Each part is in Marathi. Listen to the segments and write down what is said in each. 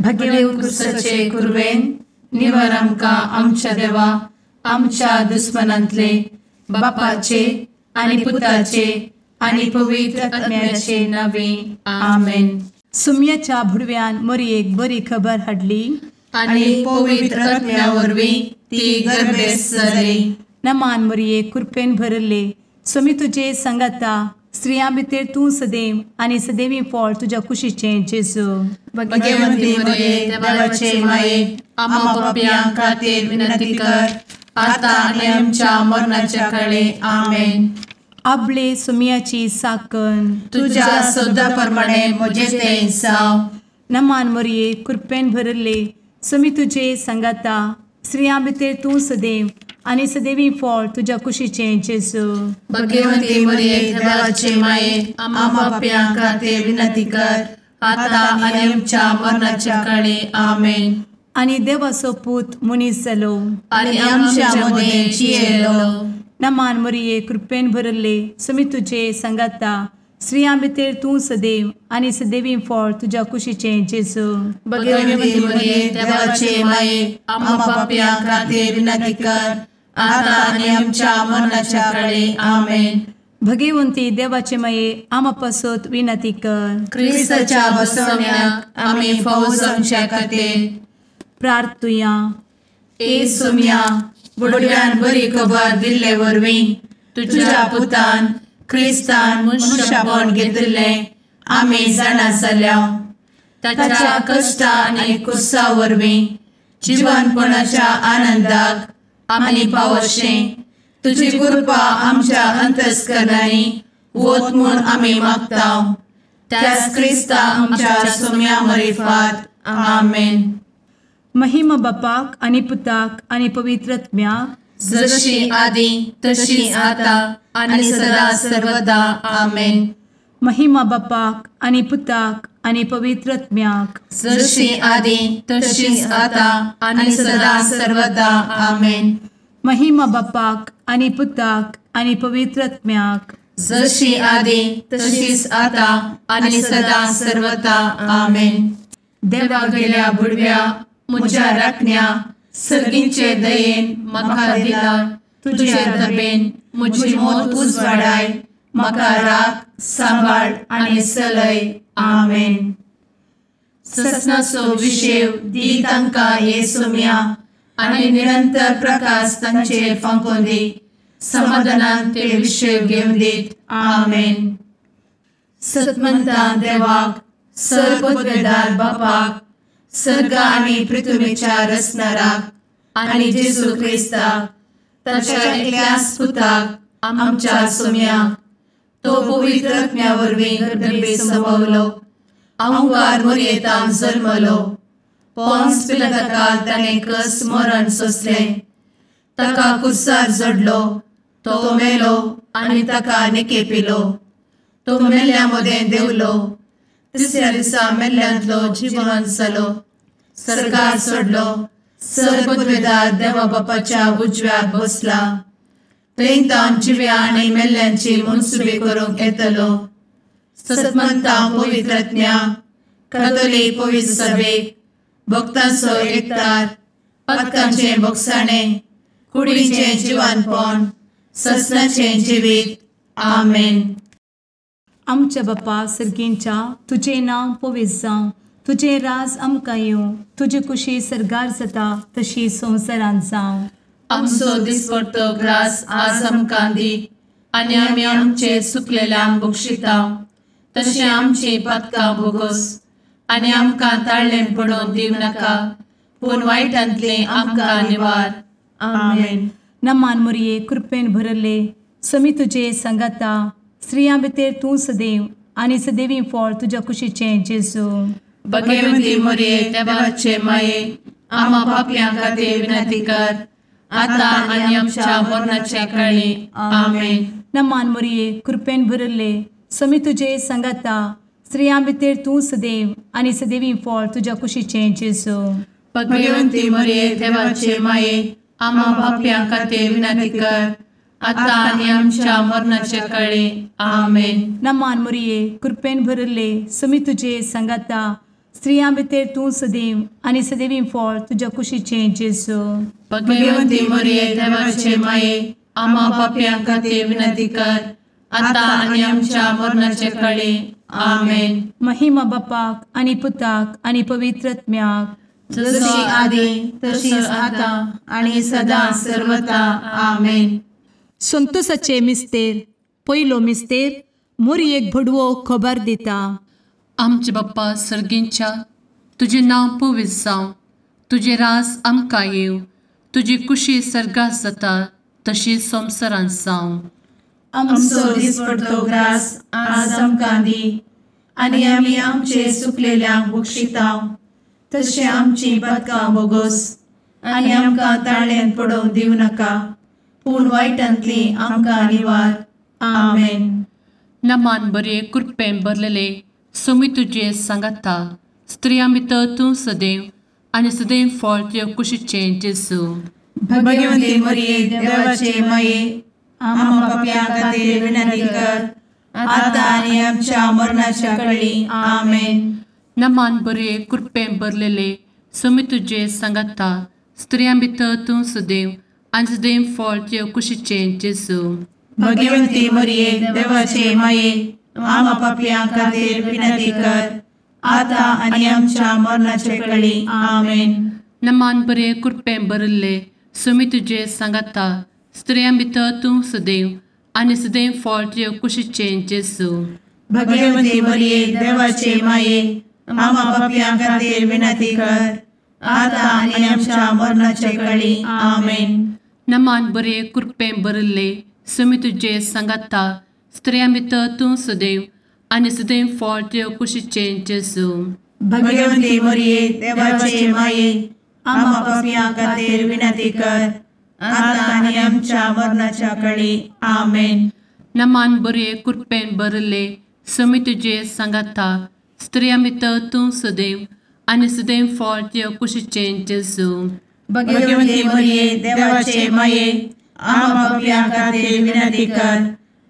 भगेवन कुर्साचे कुर्वेन निवार आमकां आमच्या देवा आमच्या दुस्मनांतले बापाचे आनी पुताचे आनी पवित्र आत्म्याचे नावे आमेन. सुम्याच्या भुडव्यान मरयेक बरी खबर हाडली आनी पवित्र आत्म्या वरवीं ती गर्भेस जाली. नमान मरयेक कृपेन भरले सुमी तुजे संगता स्त्रियां भितर तूं सदैव आनी सदैवी फळ तुज्या कुशीचें जेजू. भगवंती मरिये देवाचे माये आम्हा पाप्यां खातीर विनंती कर आता आनी आमच्या मरणाच्या काळी आमेन. आपले सुमयाची साकन तुझ्या सोदा प्रमाणे म्हजे तें जाव. नमान मरये कृपेन भरले सुमी तुजे संगता स्त्रियां भितर तूं सदैव आनी सदैवी फळ तुज्या कुशीचें जेजू. भगवंती मरिये देवाचे माये आम्हा पाप्यां खातीर विनंती कर आता आनी आमच्या मरणाच्या काळी आमेन. आनी देवाचो पूत मनीस जालो आनी आमच्या मदीं जियेलो. नमान मरये कृपेन भरले सुमी तुजे संगता स्त्रियां भितर तूं सदैव आनी सदैवी फळ तुज्या कुशीचें जेजू. भगवंती मरिये देवाचे माये आम्हा पाप्यां खातीर विनंती कर आता आनी आमच्या मरणाच्या काळी आमेन. भगवंती देवाचे माये आमा पासत विनंती कर. क्रिस्ताच्या बसवण्याक आमी फावो जावच्या खातीर प्रार्थुया. ए सुम्या बुडव्यान बरी खबर दिल्ले वरवीं तुज्या पुतान क्रिस्तान मनशापण घेतिल्लें आमी जाणा जाल्या. ताच्या कश्टा आनी कुर्सा वरवीं जिवनपणाच्या आनंदाक आमी पावशें तुजी कृपा आमच्या अंतस्करणांनी वत म्हूण आमी मागतांव. त्याच क्रिस्ता आमच्या सुम्या मरिफात आमेन. महिमा बापाक आनी पुताक आनी पवित्र आत्म्याक जशी आदी तशी आता आनी सदा सर्वदा आमेन. महिमा बापाक आनी पुताक आनी पवित्र आत्म्याक जशी आदी तशीच आता आनी सदा सर्वदा आमेन. महिमा बापाक आनी पुताक आनी पवित्र आत्म्याक जशी आदी तशीच आता आनी सदा सर्वदा आमेन. देवा गेल्या बुडव्या म्हज्या राखण्या सर्गींचे दयेन म्हाका दिला तुजे दबेन म्हजी मोत उजवाडाय म्हाका राख सांबाळ आनी चलय आमेन. ससनाचो विशेव दी तांकां हे सुम्या आनी निरंतर प्रकाश तांचेर फांकून दी. समाधानान ते विशेव घेवन दीत आमेन. सतमंता देवाक सर्वपदवेदार बापाक सर्ग आनी पृथ्वीच्या रचणाराक आनी जेजू क्रिस्ताक ताच्या एकल्याच पुताक आमच्या सुम्याक तो पवित्र आत्म्या वरवीं गर्भे संभवलो. अंगार मरयेंत जल्मलो. पोन्स पिलाताकाल ताणें कस मरण सोंसलें. ताका कुर्सार जडलो. तो मेलो आनी ताका निकेपिलो. तो मेल्ल्या मदें देंवलो. तिसऱ्या दिसा मेल्ल्यांतलो जिवंत जालो. सर्गार चडलो. सर्वपदवेदार देवा बापाच्या उजव्याक बसला. थंय जिव्या आनी मेल्ल्यांची मनसुबी करूंक येतलो. सतमंता पवित्र आत्म्या कातोलीक पवित्र सभेक भक्तांचो एकठार पातकांचें भोगसाणें कुडीचें जिवनपण ससनाचें जिवीत आमेन. आमच्या बापा सर्गींच्या तुजें नांव पवित्र जावं. तुजें राज आमकां येवं. तुजी कुशी सर्गार जाता तशी संवसारांत जावं. आमचो दिसपडटो ग्रास आज आमकां दी आनी आमी आमचे चुकलेल्यांक बक्षितांव. तशें आमची पातकां भोगोस आनी आमकां ताळ्ळें पडोवन दिव नाका पूण वायटांतलें आमकां निवार आमेन. नमान मरये कृपेन भरले समी तुजे संगता स्त्रियां भितर तूं सदैव आनी सदैवी फळ तुज्या कुशीचें जेजू. भगवंती मरिये देवाचे माये आम्हा पाप्यां खातीर विनंती कर आता आनी आमच्या मरणाच्या काळी आमेन. नमान मरये कृपेन भरले समी तुजे संगता स्त्रियां भितर तूं सदैव आनी सदैवी फळ तुज्या कुशीचें जेजू. भगवंती मरिये देवाचे माये आम्हा पाप्यां खातीर विनंती कर आता आनी आमच्या मरणाच्या काळी आमेन. नमान मरये कृपेन भरले समी तुजे संगता स्त्रियां भितर तूं सदैव आनी सदैवी फळ तुज्या कुशीचें जेजू. भगवंती मरिये देवाचे माये, आम्हा पाप्यां खातीर विनंती कर, आता आनी आमच्या मरणाचे काळी. आमेन. महिमा बापाक आनी पुताक आनी पवित्र आत्म्याक, जशी आदी तशीच आता आणि सदा सर्वदा. आमेन. संतोसाचे मिस्तेर. पयलो मिस्तेर. मोरयेक भडवो खबर दिता. आमचे बाप्पा सर्गींच्या, तुझे नाव पवित्र जावं, तुझे राज आमकां येव, तुजी कुशी सर्गात जाता तशी संवसारांत जावं. आमचो दिसपडटो ग्रास आज आमकां दी, आनी आमी आमचे सुकलेल्यांक बक्षिताव, तशें आमची पातकां बोगोस आनी आमकां ताळ्यान पडोवंक दिवं नाका, पूण वायटांतली आमकां निवार. आमेन. नमान बरे कृपेन भरलेले सोमी तुजे सांगाता, स्त्रियां भितर तूं सदैव आनी सदैव फळ तुज्या कुशीचें जेजू. भगवंती मरिये देवाचे माये, आम्हा पाप्यां खातीर विनंती कर, आता आनी आमच्या मरणाच्या काळी. आमेन. नमान बरे कृपेन भरलेले सोमी तुजे सांगाता, स्त्रियां भितर तूं सदैव आनी सदैव फळ तुज्या कुशीचें जेजू. भगवंती मरिये देवाचे माये, आम्हा पाप्यां खातीर विनंती कर, आता आनी आमच्या मरणाचे काळी. आमेन. नमान बरे कृपेन भरले सोमी तुजे सांगाता, स्त्रियां भितर तूं सदैव आनी सदैव फळ तुज्या कुशीचें जेजू. भगवंती मरिये देवाचे माये, आम्हा पाप्यां खातीर विनंती कर, आता आनी आमच्या मरणाचे काळी. आमेन. नमान बरे कृपेन भरले सोमी तुजे सांगाता, स्त्रियां भितर तूं सदैव आनी सदैव फळ तुज्या कुशीचें जेजू. भगवंती मरिये देवाचे माये, आम्हा पाप्यां खातीर विनंती कर, आता आनी आमच्या मरणाच्या काळी. आमेन. नमान बरे कृपेन भरले सोमी तुजे सांगाता, स्त्रियां भितर तूं सदैव आनी सदैव फळ तुज्या कुशीचें जेजू. भगवंती मरिये देवाचे माये, आम्हा पाप्यां खातीर विनंती कर,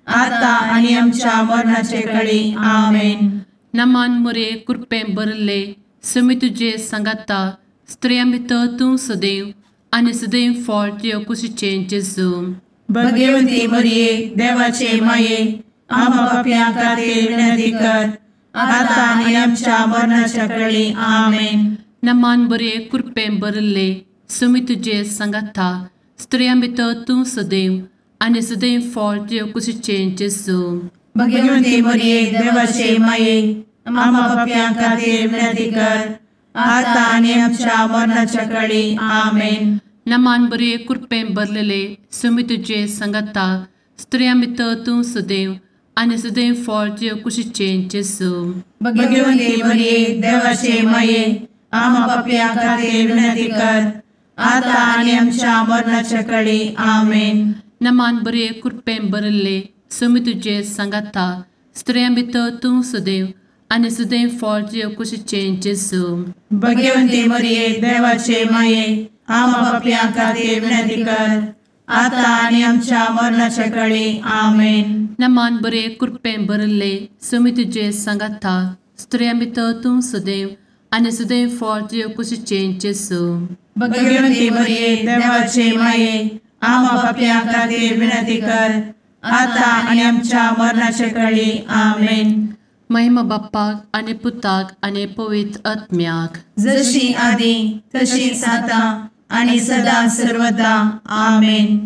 आता आनी आमच्या मरणाचे काळी. आमेन. नमान बरे कृपेन भरले सोमी तुजे सांगाता, स्त्रियां भितर तूं सदैव आनी सदैव फळ तुज्या कुशीचें जेजू. भगवंती मरिये देवाचे माये, आम्हा पाप्यां खातीर विनंती कर, आता आनी आमच्या मरणाच्या काळी. आमेन. नमान बरे कृपेन भरले सोमी तुजे सांगाता, स्त्रियां भितर तूं सदैव आनी सदैव फळ तुज्या कुशीचें जेजू. भगवंती मरिये देवाचे माये, आम्हा पाप्यां खातीर विनंती कर, आता आनी आमच्या मरणाच्या काळी. आमेन. नमान बरे कृपेन भरलेले सोमी तुजे सांगाता, स्त्रियां भितर तूं सदैव आनी सदैव फळ तुज्या कुशीचें जेजू. भगवंती मरिये देवाचे माये, आम्हा पाप्यां खातीर विनंती कर, आता आनी आमच्या मरणाच्या काळी. आमेन. नमान बरे कृपेन भरले सोमी तुजे सांगाता, स्त्रियां भितर तूं सदैव आनी सदैव फळ तुज्या कुशीचें जेजू. भगवंती मरिये देवाचे माये, आम्हा पाप्यां खातीर विनंती कर, आता आनी आमच्या मरणाच्या काळी. आमेन. नमान बरे कृपेन भरले सोमी तुजे सांगाता, स्त्रियां भितर तूं सदैव आनी सदैव फळ तुज्या कुशीचें जेजू. भगवंती मरिये देवाचे माये, आम्हा पाप्यां खातीर विनंती कर, आता आनी आमच्या मरणाच्या काळी. आमेन. महिमा बाप्पाक आनी पुताक आनी पवित्र आत्म्याक, जशी आदी तशीच आता आनी सदा सर्वदा. आमेन.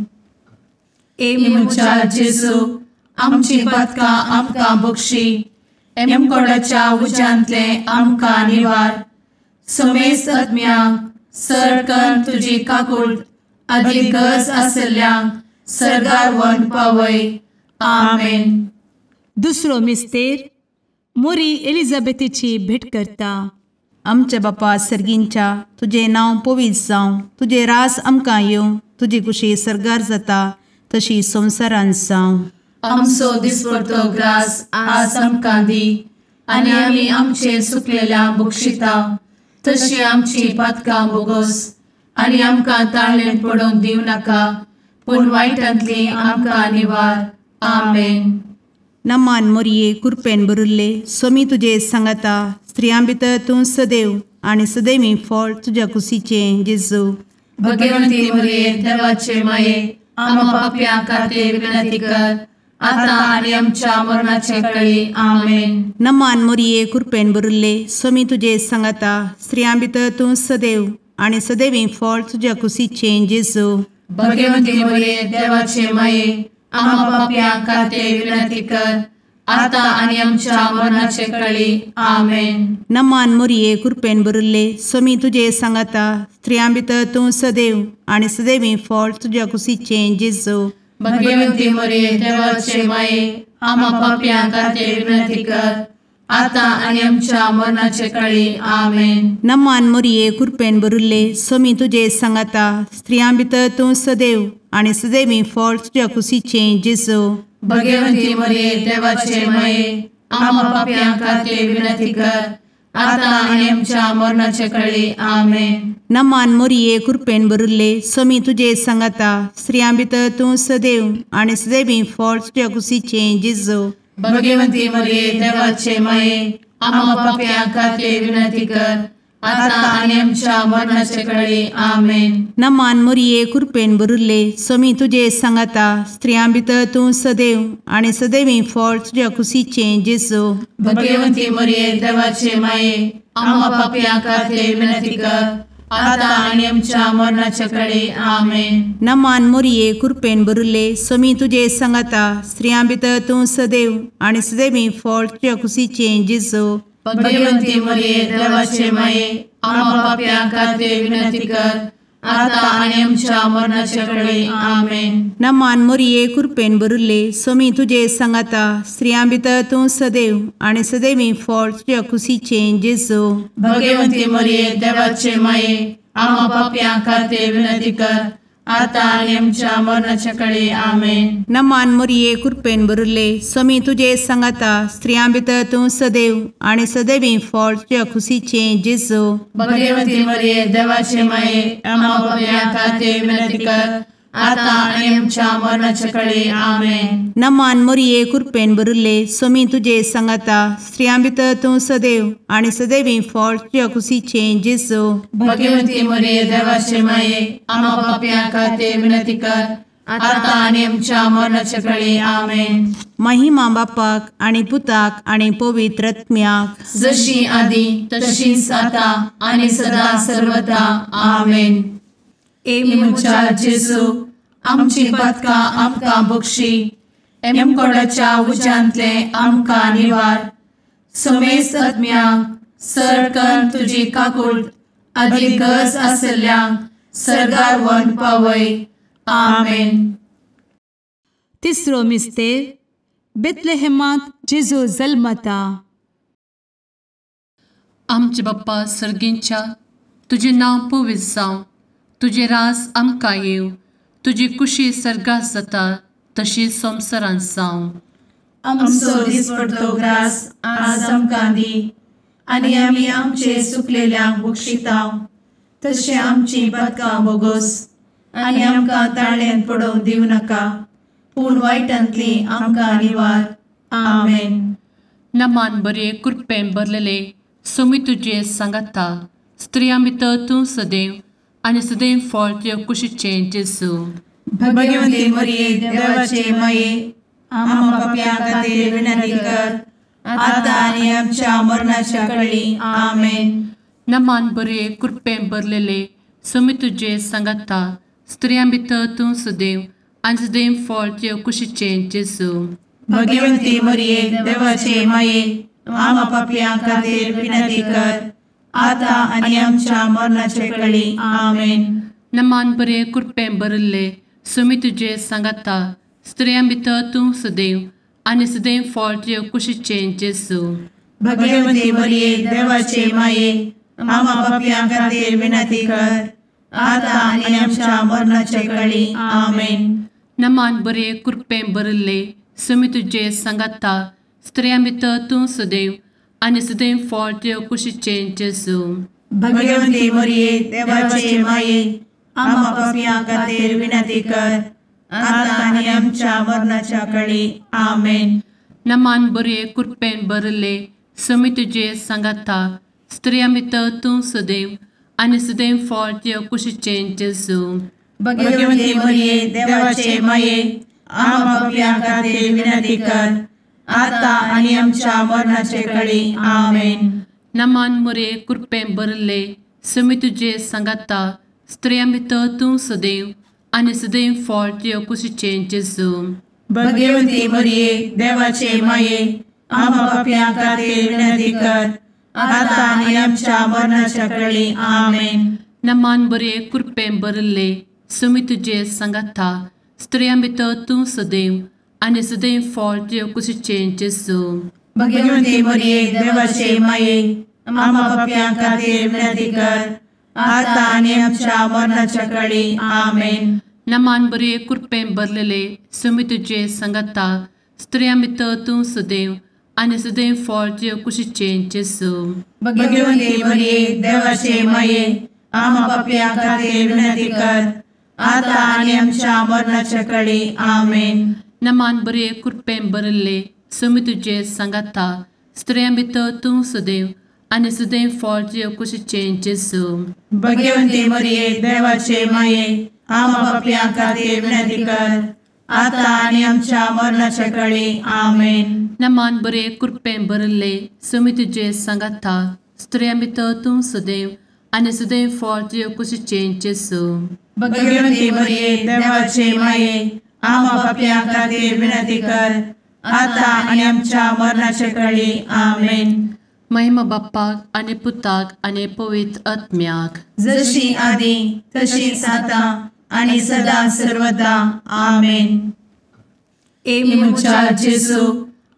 मुचा जेजू, आमची पातकां आमकां बक्षी, एमकोडाच्या उज्यांतले आमकां निवार. समेस्त आत्म्यांक सरकन तुजी काकूट, आदी गरज आसल्ल्यांक सर्गार व्हरून पावय. आमेन. दुसरो मिस्तेर. मोरी एलिझाबेथीची भेट करता. आमचे बापा सर्गींच्या, तुझे नाव पवित्र जावं, तुझे रास आमकां येवं, तुजी कुशी सर्गार जाता तशी संवसारांत जावं. आमचो दिसपडटो ग्रास आज आमकां दी, आनी आमी आमचे सुकलेल्यांक बक्षिताव, तशी आमची पातकां बोगोस आनी आमकां ताळ्यान पडोवंक दिवं नाका, पूण वायटांतली आमकां निवार. आमेन. नमान मोरये कृपेन भरुल्ले सोमी तुजे सांगाता, स्त्रियां भितर तूं सदैव आणि सदैवी फळ तुझ्या कुशीचें जेजू. भगवंती मरिये देवाचे माये आम्हा पाप्यां खातीर विनंती कर आता आणि आमच्या मरणाचे काळी आमेन. नमान मोरये कृपेन भरिल्ले स्वामी तुजे सांगाता स्त्रियां भितर तूं सदैव आणि सदैवी फळ तुझ्या कुशीचें जेजू. भगवंती मरिये देवाचे माये आम्हा पाप्यां खातीर विनंती कर आता आणि आमच्या मरणाचे काळी आमेन. नमान मोरये कृपेन भरिल्ले स्वामी तुजे सांगाता स्त्रियां भितर तूं सदैव आणि सदैवी फळ तुझ्या कुशीचें जेजू. भगवंती मरिये देवाचे माये आम्हा पाप्यां खातीर विनंती कर आता आणि आमच्या मरणाचे काळी आमेन. नमान मोरये कृपेन भरिल्ले स्वामी तुजे सांगाता स्त्रियां भितर तूं सदैव आणि सदैवी फळ तुझ्या कुशीचें जेजू. भगवंती मरिये देवाचे माये आम्हा पाप्यां खातीर विनंती कर आता आणि आमच्या मरणाचे काळी आमेन. नमान मोरये कृपेन भरिल्ले स्वामी तुजे सांगाता स्त्रियां भितर तूं सदैव आणि सदैवी फळ तुझ्या कुशीचें जेजू. भगवंती मरिये देवाचे माये आम्हा पाप्यां खातीर विनंती कर आता आणि आमच्या मरणाचे काळी आमेन. नमान मोरये कृपेन भरिल्ले स्वामी तुजे सांगाता स्त्रियां भितर तूं सदैव आणि सदैवी फळ तुझ्या कुशीचें जेजू. भगवंती मरिये देवाचे माये आम्हा पाप्यां खातीर विनंती कर आता आणि आमच्या मरणाचे काळी आमेन. नमान मोरये कृपेन भरिल्ले स्वामी तुजे सांगाता स्त्रियां भितर तूं सदैव आणि सदैवी फळ तुझ्या कुशीचें जेजू. भगवंती मरिये देवाचे माये आम्हा पाप्यां खातीर विनंती कर आता आणि आमच्या मरणाचे काळी आमेन. नमान मोरये कृपेन भरिल्ले स्वामी तुजे सांगाता स्त्रियां भितर तूं सदैव आणि सदैवी फळ तुझ्या कुशीचें जेजू. भगवंती मरिये देवाचे माये आम्हा पाप्यां खातीर विनंती कर आता आणि आमच्या मरणाचे काळी आमेन. नमान मोरये कृपेन भरिल्ले स्वामी तुजे सांगाता स्त्रियां भितर तूं सदैव आणि सदैवी फळ तुझ्या कुशीचें जेजू. भगवंती मरिये देवाचे माये आम्हा पाप्यां खातीर विनंती कर आता आणि आमच्या मरणाचे काळी आमेन. नमान मोरये कृपेन भरिल्ले स्वामी तुजे सांगाता स्त्रियां भितर तूं सदैव आणि सदैवी फळ तुझ्या कुशीचें जेजू. भगवंती मरिये देवाचे माये आम्हा पाप्यां खातीर विनंती कर आता आणि आमच्या मरणाचे काळी आमेन. महिमा बापाक आणि पुताक आणि पवित्र आत्म्याक जशी आधी तशीच आता आणि सदा सर्वदा आमेन. एमच्या जेजू आमची पदकां आमकां बक्षी एमकोडाच्या उज्यांतले आमकां निवार. समेस्त आत्म्यांक सरकन तुजी काकूट अधिक गरज आसल्ल्यांक सरगार व्हरून पावय. आमेन. तिसरो मिस्तेर बेतलेहेमांत जेजू जल्मता. आमचे बाप्पा सर्गींच्या तुजें नांव पवित्र जावं तुजें रास आमकां येव तुजी कुशी सर्गास जाता तशीच संवसारांत जावं. आमचो दिसपडटो ग्रास आज आमकां दी आनी आमी आमचे चुकलेल्यांक बक्षितांव तशें आमची पदकां बोगोस आनी आमकां ताळ्यान पडोवंक दिवं नाका पूण वायटांतली आमकां निवार. आमेन. नमान बरे कृपेन भरलेले सोमी तुजे सांगाता स्त्रियां भितर तूं सदैव आनी सदैव फळ तुज्या कुशीचें जेजू. भगवंती मरिये देवाचे माये आम्हा पाप्यां खातीर विनंती कर आता आनी आमच्या मरणाच्या काळी आमेन. नमान बरे कृपेन भरलेले सोमी तुजे सांगाता स्त्रियां भितर तूं सदैव आनी सदैव फळ तुज्या कुशीचें जेजू. भगवंती मरिये देवाचे माये आम्हा पाप्यां खातीर विनंती कर आता आनी आमच्या मरणाचे काळी आमेन. नमान बरे कृपेन भरले सोमी तुजे सांगाता स्त्रियां भितर तूं सदैव आनी सदैव फळ तुज्या कुशीचें जेजू. भगवंती मरिये देवाचे माये आम्हा पाप्यां खातीर विनंती कर आता आनी आमच्या मरणाचे काळी आमेन. नमान बरे कृपेन भरले सोमी तुजे सांगाता स्त्रियां भितर तूं सदैव आनी सदैव फळ तुज्या कुशीचें जेजू. भगवंती मरिये देवाचे माये आम्हा पाप्यां खातीर विनंती कर आता आनी आमच्या मरणाच्या काळी आमेन. नमान बरे कृपेन भरले सुमी तुझे सांगाता स्त्रियां भितर तूं सदैव आनी सदैव फळ तुझ्या कुशीचें जेजू. भगवंती मरिये देवाचे माये आम्हा पापियां खातीर विनंती कर आता आनी आमच्या मरणाचे काळी आमेन. नमान मोरे कृपें भरले सुमी तुझे सांगाता स्त्रियां भितर तूं सदैव आनी सदैव फळ तुझ्या कुशीचें जेजू. भगवंती मरिये देवाचे माये आम्हा पापियां खातीर विनंती कर आता आनी आमच्या मरणाच्या काळी आमेन. नमान बरे कृपें भरले सुमी तुझे सांगाता स्त्रियां भितर तूं सदैव आनी सदैव फळ तुझ्या कुशीचें जेजू. भगवंती मरिये देवाचे माये आम्हा पापियां खातीर विनंती कर आता आनी आमच्या मरणाच्या काळी आमेन. नमान बरे कृपें भरलेले सुमी तुझे सांगाता स्त्रियां भितर तूं सदैव आनी सदैव फळ तुझ्या कुशीचें जेजू. भगवंती मरिये देवाचे माये आम्हा पापियां खातीर विनंती कर आता आनी आमच्या मरणाच्या काळी आमेन. नमान बरे कृपें भरले सुमी तुझे सांगाता स्त्रियां भितर तूं सदैव आनी सदैव फळ तुझ्या कुशीचें जेजू. भगवंती मरिये देवाचे माये आम्हा पापियां खातीर विनंती कर आता आनी आमच्या मरणाच्या काळी आमेन. नमान बरे कृपें भरले सुमी तुझे सांगाता स्त्रियां भितर तूं सदैव आनी सदैव फळ तुझ्या कुशीचें जेजू. भगवंती मरिये देवाचे माये आम्हा पापियां खातीर विनंती कर आता आनी आमच्या मरणाच्या काळी आमेन. महिमा बाप्पाक आनी पुताक आनी पवित्र आत्म्याक जशी आदी तशीच आता आनी सदा सर्वदा आमेन. मुचा जेजू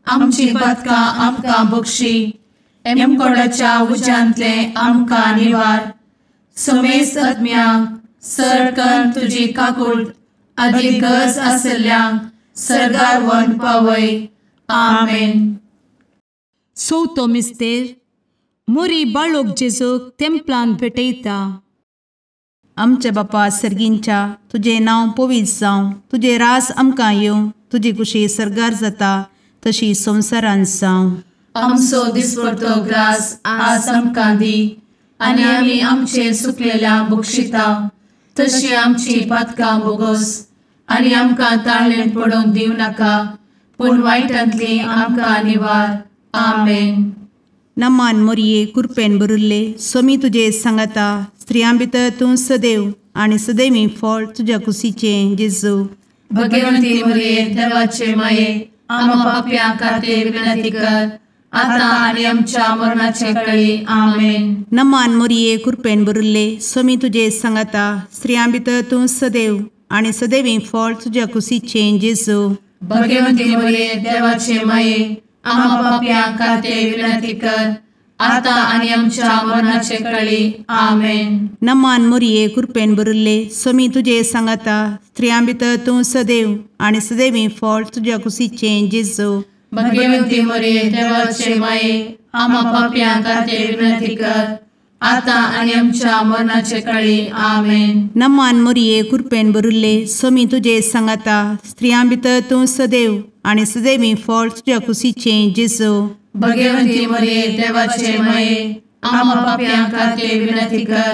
आमची पदकां आमकां बक्षी एमकोडाच्या उज्यांतले आमकां निवार. सुमेस्त आत्म्यांक सरकन तुजी काकूट अधिक गरज आसल्यांक सरगार व्हरून पावय. आमेन. चवथो मिस्तेर मोरी बाळोक जेजूक तेंपलांत भेटयता. आमचे बापा सर्गींच्या तुझे नांव पवित्र जावं, तुझे रास आमकां येवं, तुजी कुशी सरगार जाता तशी संवसारांत जावं. आमचो दिसपडटो ग्रास आज आमकां दी आनी आमी आमचे सुकलेल्यांक बक्षिता तशी आमची पातकां बोगोस आनी आमकां ताळ्ळेंत पडोवंक दिवं नाका पूण वायटांतली आमकां निवार. आमेन. नमान मोरये कृपेन भरिल्ले सोमी तुजे सांगाता स्त्रियां भितर तूं सदैव आनी सदैवी फळ तुज्या कुशीचें जेजू. भगवंती मरिये देवाचे माये आम्हा पाप्यां खातीर विनंती कर आता आनी आमच्या मरणाचे काळी. आमेन. नमान मोरये कृपेन भरिल्ले सोमी तुजे सांगाता स्त्रियां भितर तूं सदैव आनी सदैवी फळ तुज्या कुशीचें जेजू. भगवंती मरिये देवाचे माये आम्हा पाप्यां खातीर विनंती कर आता आनी आमच्या मरणाचे काळी. आमेन. नमान मोरये कृपेन भरिल्ले सोमी तुजे सांगाता स्त्रियां भितर तूं सदैव आनी सदैवी फळ तुज्या कुशीचें जेजू. भगवंती मरिये देवाचे माये आम्हा पाप्यां खातीर विनंती कर आता आनी आमच्या मरणाचे काळी. आमेन. नमान मोरये कृपेन भरिल्ले सोमी तुजे सांगाता स्त्रियां भितर तूं सदैव आनी सदैवी फळ तुज्या कुशीचें जेजू. भगवंती मरिये देवाचे माये आम्हा पाप्यां खातीर विनंती कर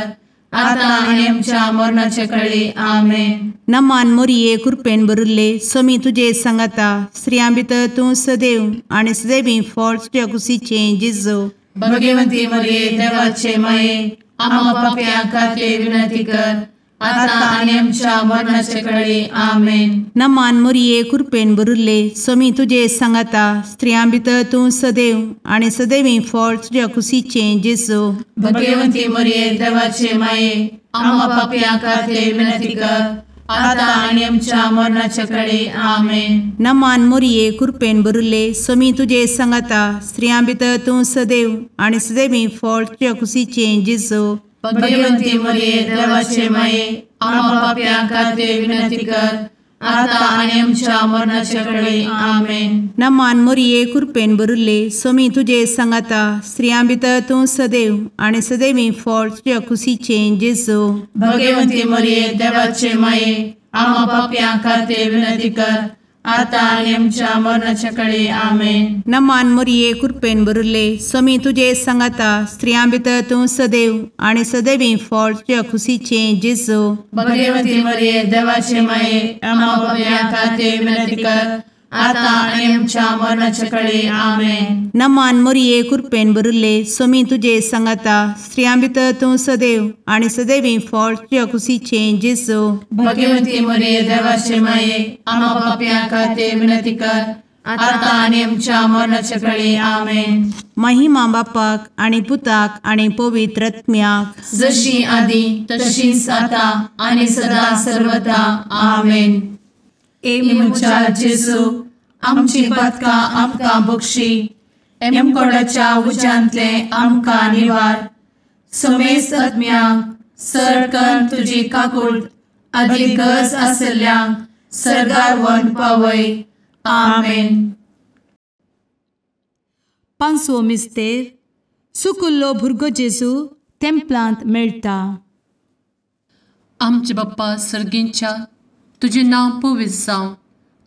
आता आनी आमच्या मरणाचे काळी. आमेन. नमान मोरये कृपेन भरिल्ले सोमी तुजे सांगाता स्त्रियां भितर तूं सदैव आनी सदैवी फळ तुज्या कुशीचें जेजू. भगवंती मरिये देवाचे माये आम्हा पाप्यां खातीर विनंती कर आता आनी आमच्या मरणाचे काळी. आमेन. नमान मोरये कृपेन भरिल्ले सोमी तुजे सांगाता स्त्रियां भितर तूं सदैव आनी सदैवी फळ तुज्या कुशीचें जेजू. भगवंती मरिये देवाचे माये आम्हा पाप्यां खातीर विनंती कर आता आनी आमच्या मरणाचे काळी. आमेन. नमान मोरये कृपेन भरिल्ले सोमी तुजे सांगाता स्त्रियां भितर तूं सदैव आनी सदैवी फळ तुज्या कुशीचें जेजू. भगवंती मरिये देवाचे माये आम्हा पाप्यां खातीर विनंती कर आता आनी आमच्या मरणाचे काळी. आमेन. नमान मोरये कृपेन भरिल्ले सोमी तुजे सांगाता स्त्रियां भितर तूं सदैव आनी सदैवी फळ तुज्या कुशीचें जेजू. भगवंती मरिये देवाचे माये आम्हा पाप्यां खातीर विनंती कर आता आणि आमच्या मरणाच्या काळी आमेन. नमान मोरये कृपेन बरुले स्वामी तुझे सांगाता स्त्रियां भितर तूं सदैव आणि सदैवी फळ तुझ्या खुशीचे जेजू. भगवती मरिये देवाचे माये आम्हा पापियां खातीर विनंती कर, आता आणि आमच्या मरणाच्या काळी आमेन. नमान मोरये कृपेन बरुले स्वामी तुझे सांगाता स्त्रियां भितर तूं सदैव आणि सदैवी फळ तुझ्या खुशीचे जेजू. भगवती मरिये देवाचे माये आम्हा पापियां खातीर विनंती कर, आता आणि आमच्या मरणाच्या काळी आमेन. महिमा बापाक आणि पुताक आणि पवित्र आत्म्याक जशी आधी तशीच आता आणि सदा सर्वदा आमेन. एमुच्या जेजू आमची पदकां आमकां बक्षी, एमकोडाच्या उज्यांतले आमकां निवार. समेस्त आत्म्यांक सरकन तुजी काकूट अधिक गरज आसल्ल्यांक सर्गार व्हरून पावय. आमेन. पांचवो मिस्तेर सुकुल्लो भुरगो जेजू तेंपलांत मेळटा. आमचे बाप्पा सर्गींच्या तुझे नांव पवित्र जावं,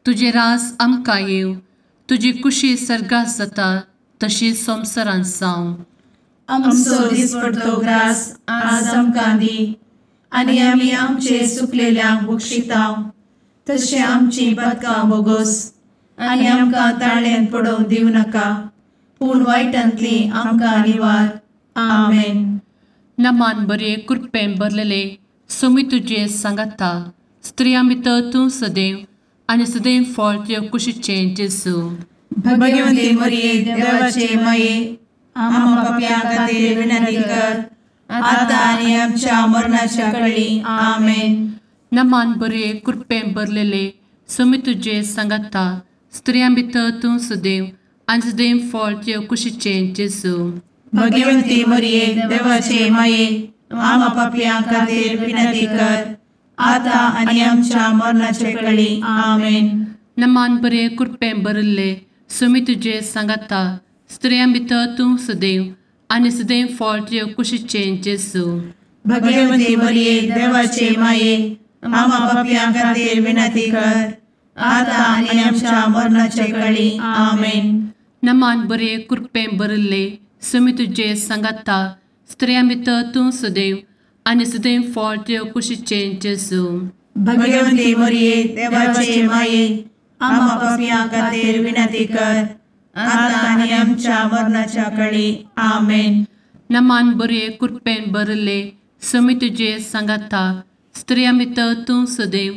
तुझे रास आमकां येव, तुजी कुशी सर्गास जाता तशी संवसारांत जावं. आमचो दिसपडटो ग्रास आज आमकां दी, आनी आमी आमचे सुकलेल्यांक बक्षितांव. तशें आमची पदकां बोगोस आनी आमकां ताळ्यान पडोवंक दिवं नाका, पूण वायटांतली आमकां निवार. आमेन. नमान बरे कृपेन भरलेले स्वामी तुझे सांगाता स्त्रियां भितर तूं सदैव आणि सदैव फळ तुझ्या कुशीचे जेजू. भगवती मरिये देवाचे माये आम्हा पापियां खातीर विनंती कर, आता आनी आमच्या मरणाच्या काळी आमेन. नमान बरे कृपेन भरलेले स्वामी तुझे सांगाता स्त्रियां भितर तूं सदैव आणि सदैव फळ तुझ्या कुशीचे जेजू. भगवती मरिये देवाचे माये आम्हा पापियां खातीर विनंती कर, आता आनी आमच्या मरणाच्या काळी आमेन. नमान बरे कृपेन भरले स्वामी तुझे सांगाता स्त्रियां भितर तूं सदैव आणि सदैव फळ तुझ्या कुशीचे जेजू. भगवती मरिये देवाचे माये आम्हा पापियां खातीर विनंती कर, आता आनी आमच्या मरणाच्या काळी आमेन. नमान बरे कृपेन भरले स्वामी तुझे सांगाता स्त्रियां भितर तूं सदैव आणि सदैव फळ तुझ्या कुशीचे जेजू. भगवती मरिये देवाचे माये आम्हा पापियां खातीर विनंती कर, आता आनी आमच्या मरणाच्या काळी आमेन. नमान बरे कृपेन भरले स्वामी तुझे सांगाता स्त्रियां भितर तूं सदैव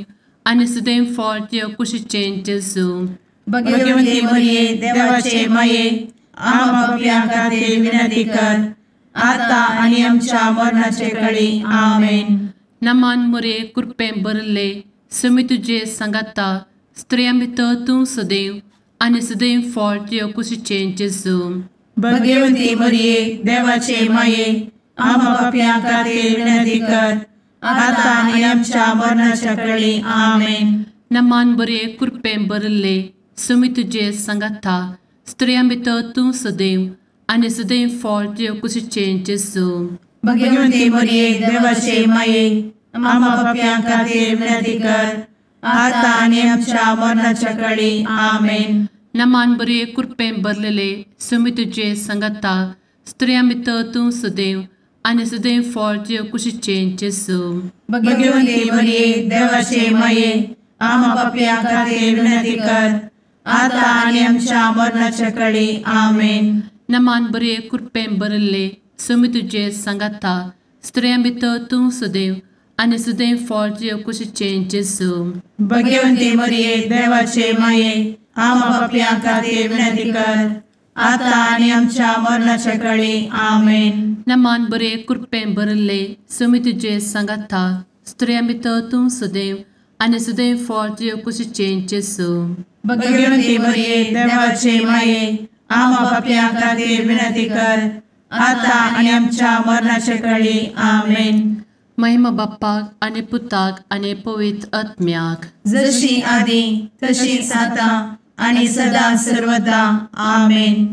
आणि सदैव फळ तुझ्या कुशीचे जेजू. भगवती मरिये देवाचे माये आम्हा पापियां खातीर विनंती कर, आता आनी आमच्या मरणाच्या काळी आमेन. नमान बरे कृपेन भरले स्वामी तुझे सांगाता स्त्रियां भितर तूं सदैव आणि सदैव फळ तुझ्या कुशीचे जेजू. भगवती मरिये देवाचे माये आम्हा पापियां खातीर विनंती कर, आता आनी आमच्या मरणाच्या काळी आमेन. नमान बरे कृपेन भरले स्वामी तुझे सांगाता स्त्रियां भितर तूं सदैव आणि सदैव फळ तुझ्या कुशीचे जेजू. भगवती मरिये देवाचे माये आम्हा पापियां खातीर विनंती कर, आता आनी आमच्या मरणाच्या काळी आमेन. नमान बरे कृपेन भरलेले स्वामी तुझे सांगाता स्त्रियां भितर तूं सदैव आणि सदैव फळ तुझ्या कुशीचे जेजू. भगवती मरिये देवाचे माये आम्हा पापियां खातीर विनंती कर, आता आनी आमच्या मरणाच्या काळी आमेन. नमान बरे कृपेन भरले स्वामी तुझे सांगाता स्त्रियां भितर तूं सदैव आणि सदैव फळ तुझ्या कुशीचे जेजू. भगवती मरिये देवाचे माये आम्हा पापियां खातीर विनंती कर, आता आनी आमच्या मरणाच्या काळी आमेन. नमान बरे कृपेन भरले स्वामी तुझे सांगाता स्त्रियां भितर तूं सदैव आणि सदैव फळ तुझ्या कुशीचे जेजू. भगवती मरिये देवाचे माये आम्हा पापियां खातीर विनंती कर, आता आनी आमच्या मरणाच्या काळी आमेन. महिमा बाप्पाक आणि पुताक आणि पवित्र आत्म्याक जशी आधी तशीच आता आणि सदा सर्वदा आमेन.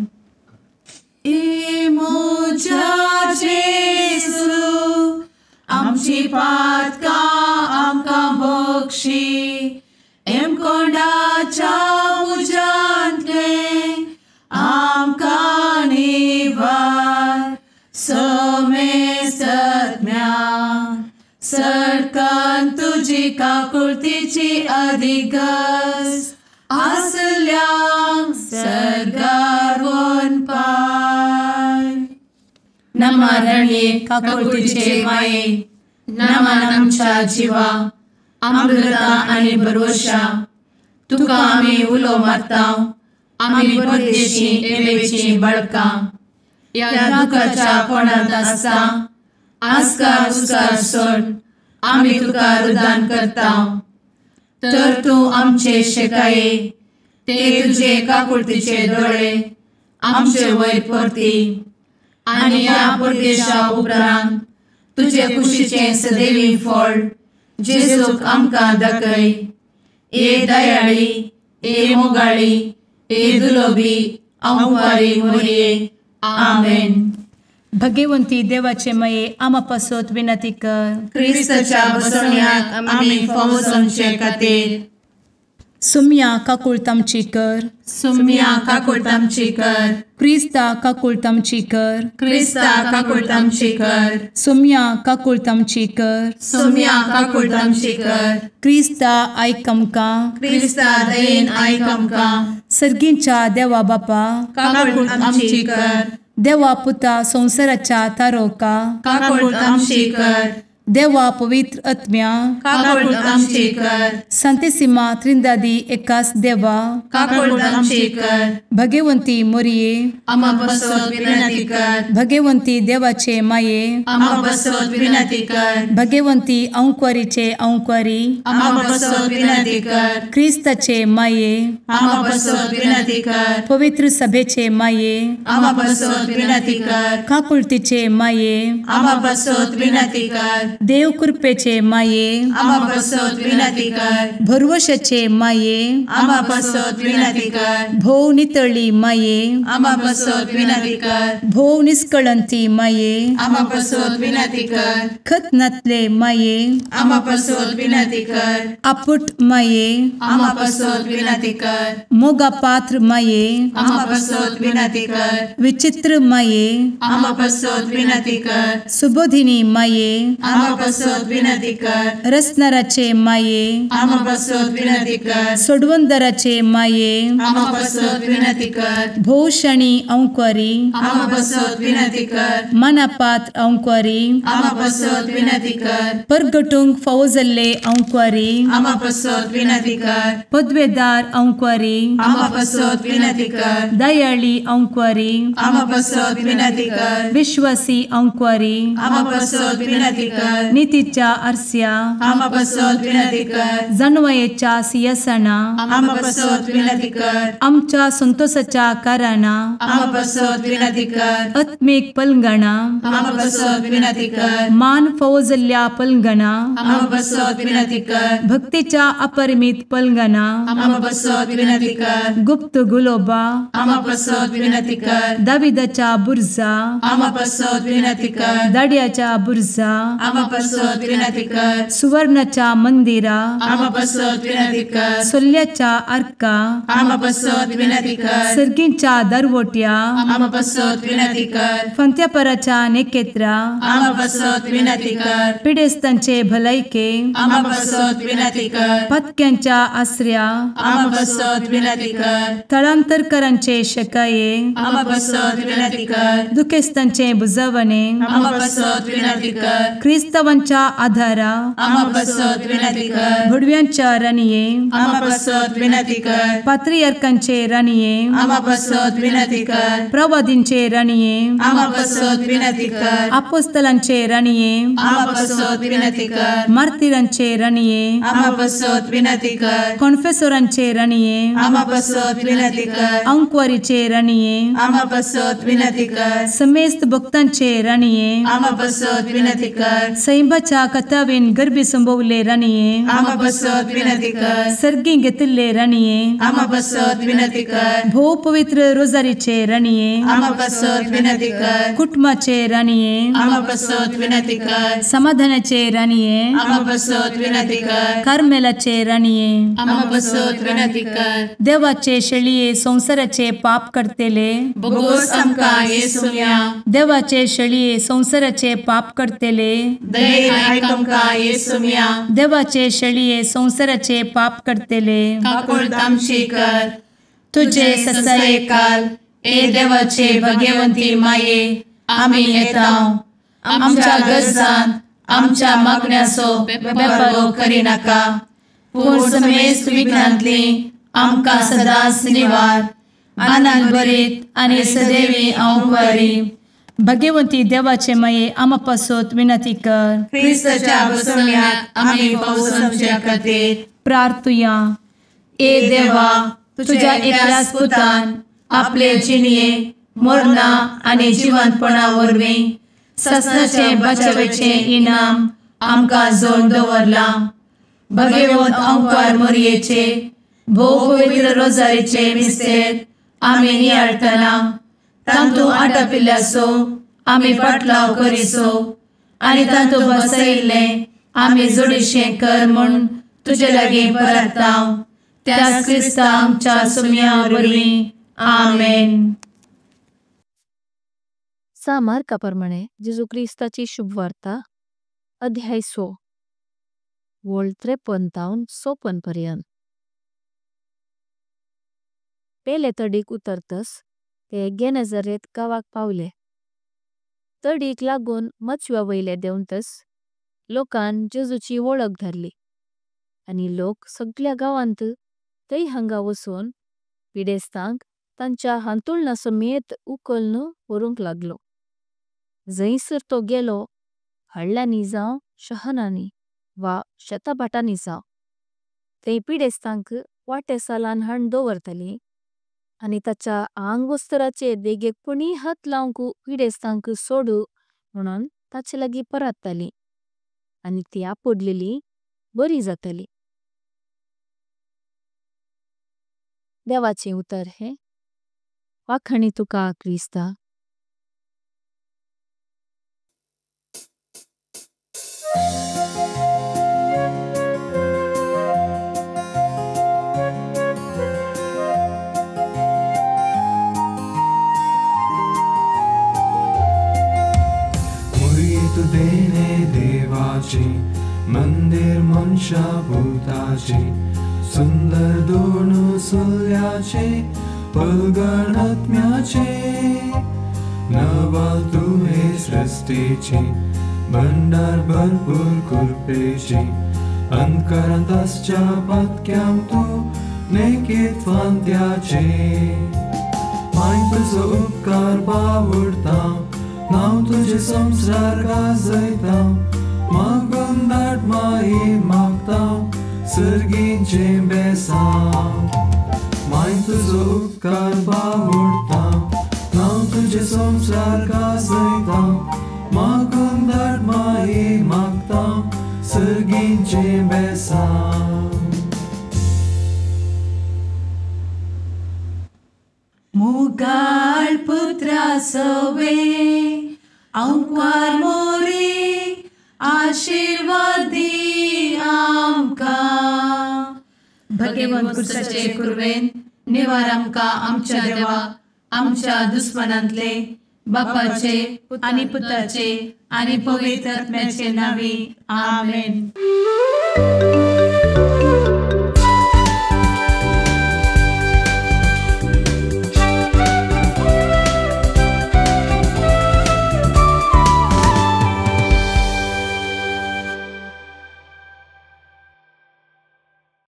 मोजा जेसू आमची पातकां आमकां बक्षी, एम कोंडाच्या तुजी काकुळतीची अधिगस आसल्यांक सरगार वन पाय. नमारणे काकुळतीचे माये नमान आमच्या जिवा अमृता आनी भरवशा तुका आमी उलो मारता. आमी परदेशी येवेची बळकां या दुखाच्या कोणात आसता. आस्कार उस्कार सोड आमी तुका रुदान करता. तर तूं आमचे शेकाये ते तुजे काकुळतीचे दोळे आमचे वयर परती. आनी या परदेशा उपरांत तुजे कुशीचे सदैवी फळ जेजूक आमकां दाखय. ए दयाळी ए मोगाळी ए दुलोबी अंवारी मोरये. आमेन. भगवंती देवाचे मये आमा पासत विनंती कर. क्रिस्ताच्या बसवण्याक आमी फावो समचे खातीर सुम्या काकुळतामची कर. सुम्या काकुळतामची कर. क्रिस्ता काकुळतामची कर. क्रिस्ता काकुळतामची कर. सुम्या काकुळतामची कर. सुम्या काकुळतामची कर. क्रिस्ता आयक आमकां. क्रिस्ता दयेन आयक आमकां. सर्गींच्या देवा बापा काकुळतामची कर. देवा पुता संसाराच्या तारोका काकुळतामची कर. देवा पवित्र आत्म्या काकुळतामची कर. सांतेसिमा त्रिंदादी एकाच देवा काकुळतामची कर. भगवंती मोरये आमा बसवत विनंती कर. भगवंती देवाचे माये आमा बसवत विनंती कर. भगवंती अंक्वारीचे अंक्वारी आमा बसवत विनंती कर. ख्रिस्ताचे माये आमा बसवत विनंती कर. पवित्र सभेचे माये आमा बसवत विनंती कर. काकुळतीचे माये आमा बसवत विनंती कर. देव कृपेचे माये आमा बसवत विनंती कर. भरवशाचे माये आमा बसवत विनंती कर. भोव नितळी माये आमा बसवत विनंती कर. भोव निष्कळंती माये आमा बसवत विनंती कर. खतनातले माये आमा बसवत विनंती कर. आपुट माये आमा बसवत विनंती कर. मोगा पात्र माये आमा बसवत विनंती कर. विचित्र माये आमा बसवत विनंती कर. सुबोधिनी माये आमा बसवत विनंती कर. रसनाराचे माये आमा बसवत विनंती कर. सोडवंदराचे माये आमा बसवत विनंती कर. भोवशणी अंक्वारी आमा बसवत विनंती कर. मनापात्र अंक्वारी आमा बसवत विनंती कर. परगटूंक फावो जाल्ले अंक्वारी आमा बसवत विनंती कर. पदवेदार अंक्वारी आमा बसवत विनंती कर. दयाळी अंक्वारी आमा बसवत विनंती कर. विश्वासी अंक्वारी आमा बसवत विनंती कर. नीतीच्या आरस्या आमा बसवत विनंती कर. जाणवायेच्या सिंहासना आमा बसवत विनंती कर. आमच्या संतोषाच्या कारणा आमा बसवत विनंती कर. आत्मिक पलंगणा आमा बसवत विनंती कर. मान फावो जाल्ल्या पलंगणा आमा बसवत विनंती कर. भक्तीच्या अपरिमित पलंगणा आमा बसवत विनंती कर. गुप्त गुलोबा आमा बसवत विनंती कर. दाविदाच्या बुर्जा आमा बसवत विनंती कर. दाड्याच्या बुर्जा आमा बसवत विनंती कर. सुवर्णाच्या मंदिरा आमा बसवत विनंती कर. सोल्ल्याच्या अर्का आमा बसवत विनंती कर. सर्गींच्या दरवोट्या आमा बसवत विनंती कर. फंत्यापराच्या नेकेत्रा आमा बसवत विनंती कर. पिडेस्तांचे भलायके आमा बसवत विनंती कर. पत्क्यांच्या आसऱ्या आमा बसवत विनंती कर. तळांतरकरांचे शेकाये आमा बसवत विनंती कर. दुखेस्तांचे बुजावणे आमा बसवत विनंती कर. ख्रिस्तावांच्या आधारा आमा बसवत विनंती कर. भडव्यांच्या राणये आमा बसवत विनंती कर. पात्रियार्कांचे राणये आमा बसवत विनंती कर. प्रवादींचे राणये आमा बसवत विनंती कर. आपोस्तलांचे राणये आमा बसवत विनंती कर. मार्तिरांचे राणये आमा बसवत विनंती कर. कॉन्फेसोरांचे राणये आमा बसवत विनंती कर. अंक्वारीचे राणये आमा बसवत विनंती कर. समेस्त भक्तांचे राणये आमा बसवत विनंती कर. सैंबाच्या कथावेन गर्भी संभवले राणये आमा बसवत विनंती कर. सर्गी घेतले राणये आमा बसवत विनंती कर. भोव पवित्र रोजारीचे राणये आमा बसवत विनंती कर. कुटुंबाचे राणये आमा बसवत विनंती कर. समाधानाचे राणये आमा बसवत विनंती कर. कार्मेलाचे राणये आमा बसवत विनंती कर. देवाचे शेळये संसाराचे पाप करतेले बोगोस आमकां येसूया. देवाचे शेळये संसाराचे पाप करतेले दये आयक आमकां येसू मिया देवाचे शेळये संवसाराचे पाप करतेले काकूळ आमची कर तुझे ससाये काल ए देवाचे भगवंती माये आमी येता आमच्या गरजांत आमच्या मागण्याचो बेपारो करी नाका पूण समेस्त विघ्नांतली आमकां सदांच निवार आनंद बरीत आनी सदैवी आंवकारी भगवंती देवाचे माये आमा पासत विनंती कर क्रिस्ताच्या बसवण्यात आमी पावस आमच्या खातीर प्रार्थुया ए देवा तुझ्या एकल्याच पुतान आपले जिणये मरणा आनी जिवंतपणा वरवीं ससनाचे बचावेचे इनाम आमकां जोड दवरला भगवंत आंवकार मोरयेचे भोव पवित्र रोजारीचे मिस्तेर आमी नियाळटना तांतू आटापिल्ल्याचो आमी पाटलाव करिसो आनी तांतू बसयिल्ले आमी जोडिशें कर म्हूण तुजे लागीं परतांव त्याच क्रिस्ता आमच्या सुम्या वरवीं आमेन. मार्काप्रमाणे जेजू क्रिस्ताची शुभ वार्ता अध्याय 6 वोळ 53 54 पर्यंत. पेले तडीक उतरतस ते गेनेझारेत गावाक पावले. तडीक लागून मचव्या वयले देंवतस लोकान जेजूची वळख धरली आनी लोक सगळ्या गावांत थंय हांगा वचून पिडेस्तांक तांच्या हांतुळणा समेत उखलून व्हरूंक लागलो. जैसर तो गेलो हडल्यांनी जावं शहानांनी वा शेताभाटांनी जावं थंय पिडेस्तांक वाटे सालान हाण दवरतली आनी ताच्या आंग वस्त्राचे देगेक कोणी हात लावंक पिडेस्तांक सोडू म्हणून ताचे लागीं परतली आनी ती आपडलेली बरी जातली. देवाचे उतर हे वाखणी तुका क्रिस्ता. मुरीत देणे देवाचे मंदिर मनशा भूताचे सुंदर दोन सुल्याचे पलगण आत्म्याचे नवाल तुहे सृष्टीचे भंडार भरपूर कृपेचे अंधकारांत आसच्या पातक्याम तू नेकेत फांत्याचे माय तुजो उपकार बावडता नाव तुझे संसार गाजयता मागून दाट माये मागता सर्गींचे बेसांव माय तुजो उपकार बावडता नाव तुझे संसार गाजयता मागून दाट माये मागता सर्गींचे बेसांव. मुगाळ पुत्रा सवे आंवकार मोरी आशीर्वाद दी आमकां. भगवंत क्रिस्ताचे कुरवेन निवार आमकां आमच्या देवा आमच्या दुस्मनांतले बापाचे आनी पुताचे आनी पवित्र आत्म्याचे नावी आमेन.